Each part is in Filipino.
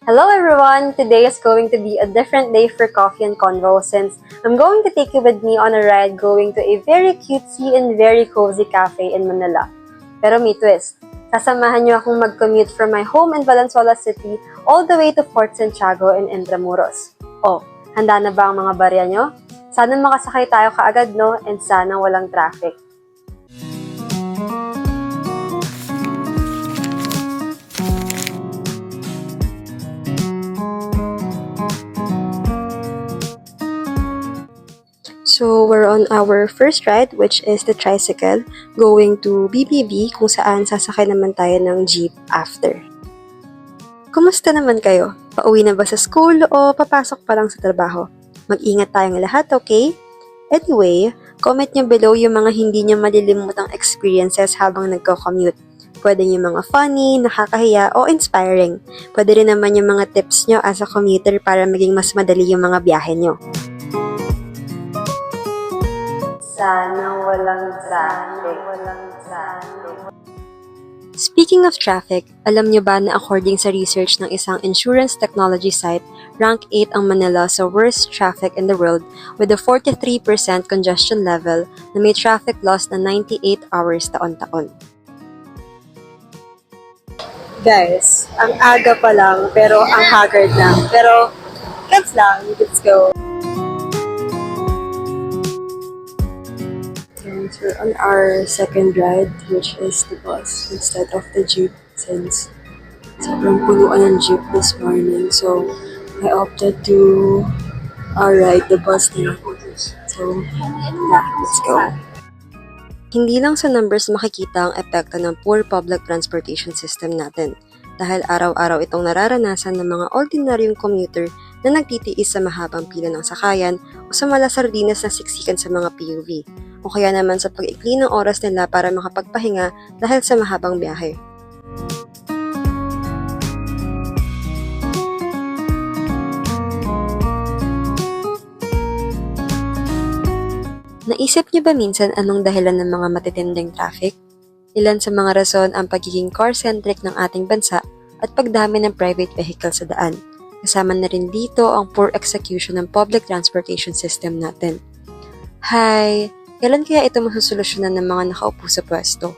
Hello everyone! Today is going to be a different day for Coffee and Convo since I'm going to take you with me on a ride going to a very cutesy and very cozy cafe in Manila. Pero may twist. Sasamahan niyo akong mag-commute from my home in Valenzuela City all the way to Fort Santiago in Intramuros. Oh, handa na ba ang mga barya niyo? Sana makasakay tayo kaagad no and sana walang traffic. So, we're on our first ride, which is the tricycle, going to BBB, kung saan sasakay naman tayo ng jeep after. Kumusta naman kayo? Pauwi na ba sa school o papasok pa lang sa trabaho? Mag-ingat tayong lahat, okay? Anyway, comment nyo below yung mga hindi nyo malilimutang experiences habang nagko-commute. Pwede yung mga funny, nakakahiya, o inspiring. Pwede rin naman yung mga tips nyo as a commuter para maging mas madali yung mga biyahe nyo. Sana walang traffic. Speaking of traffic, alam nyo ba na according sa research ng isang insurance technology site, rank 8 ang Manila sa worst traffic in the world with a 43% congestion level na may traffic loss na 98 hours taon-taon. Guys, ang aga pa lang pero ang haggard na. Pero, let's go. So we're on our second ride, which is the bus instead of the jeep since sobrang punuan ng jeep this morning. So I opted to ride the bus na. So yeah, let's go. Hindi lang sa numbers makikita ang epekto ng poor public transportation system natin dahil araw-araw itong nararanasan ng mga ordinaryong commuter na nagtitiis sa mahabang pila ng sakayan o sa malasardinas na siksikan sa mga PUV o kaya naman sa pag-ikli ng oras nila para makapagpahinga dahil sa mahabang biyahe. Naisip niyo ba minsan anong dahilan ng mga matitinding traffic? Ilan sa mga rason ang pagiging car-centric ng ating bansa at pagdami ng private vehicle sa daan. Kasama na rin dito ang poor execution ng public transportation system natin. Hi! Kailan kaya ito masusolusyonan ng mga nakaupo sa pwesto?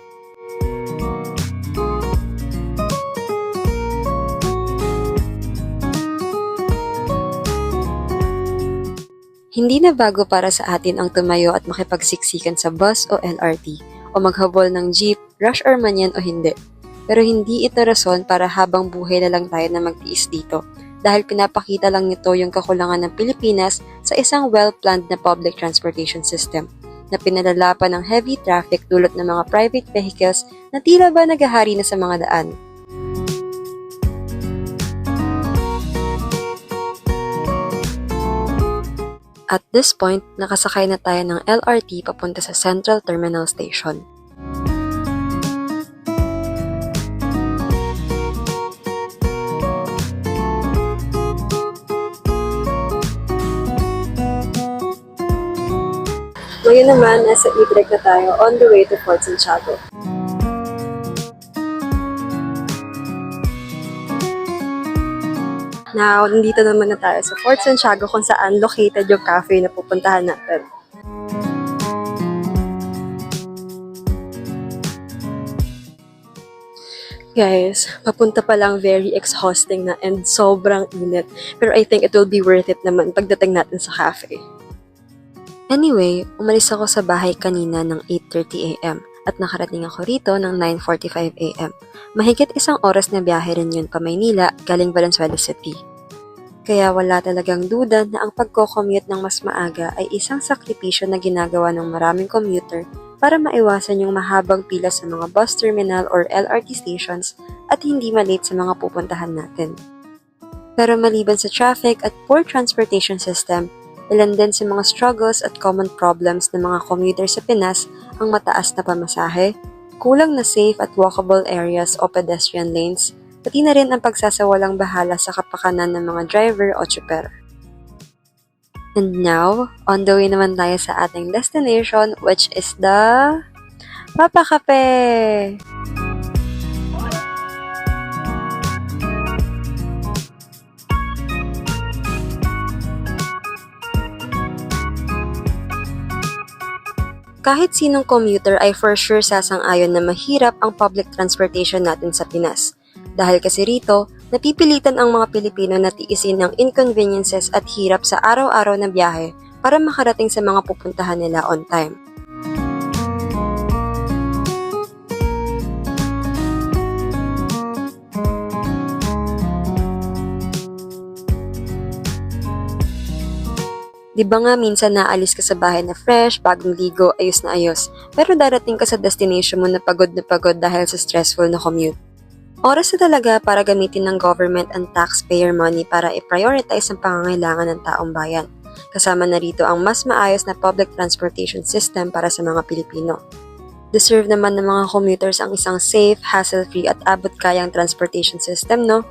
Hindi na bago para sa atin ang tumayo at makipagsiksikan sa bus o LRT o maghabol ng jeep, rush hour man yan o hindi. Pero hindi ito rason para habang buhay na lang tayo na magtiis dito dahil pinapakita lang nito yung kakulangan ng Pilipinas sa isang well-planned na public transportation system na pinalala pa ng heavy traffic dulot ng mga private vehicles na tila ba naghahari na sa mga daan. At this point, nakasakay na tayo ng LRT papunta sa Central Terminal Station. Ngayon naman, nasa e-break na tayo on the way to Fort Santiago. Now, nandito naman na tayo sa Fort Santiago kung saan located yung cafe na pupuntahan natin. Guys, papunta pa lang very exhausting na and sobrang init. Pero I think it will be worth it naman pagdating natin sa cafe. Anyway, umalis ako sa bahay kanina ng 8:30 AM at nakarating ako rito ng 9:45 AM. Mahigit isang oras na biyahe rin yun pa Maynila galing Valenzuela City. Kaya wala talagang duda na ang pagko-commute ng mas maaga ay isang sakripisyo na ginagawa ng maraming commuter para maiwasan yung mahabang pila sa mga bus terminal or LRT stations at hindi malate sa mga pupuntahan natin. Pero maliban sa traffic at poor transportation system, ilan din sa mga struggles at common problems ng mga commuter sa Pinas ang mataas na pamasahe, kulang na safe at walkable areas o pedestrian lanes, pati na rin ang pagsasawalang bahala sa kapakanan ng mga driver o tsuper. And now, on the way naman tayo sa ating destination which is the Papa Cafe! Kahit sinong commuter ay for sure sasang-ayon na mahirap ang public transportation natin sa Pinas. Dahil kasi rito, napipilitan ang mga Pilipino na tiisin ang inconveniences at hirap sa araw-araw na biyahe para makarating sa mga pupuntahan nila on time. Di ba nga minsan naalis ka sa bahay na fresh, bagong ligo, ayos na ayos, pero darating ka sa destination mo na pagod dahil sa stressful na commute. Oras na talaga para gamitin ng government ang taxpayer money para i-prioritize ang pangangailangan ng taong bayan. Kasama na rito ang mas maayos na public transportation system para sa mga Pilipino. Deserve naman ng mga commuters ang isang safe, hassle-free at abot-kayang transportation system, no?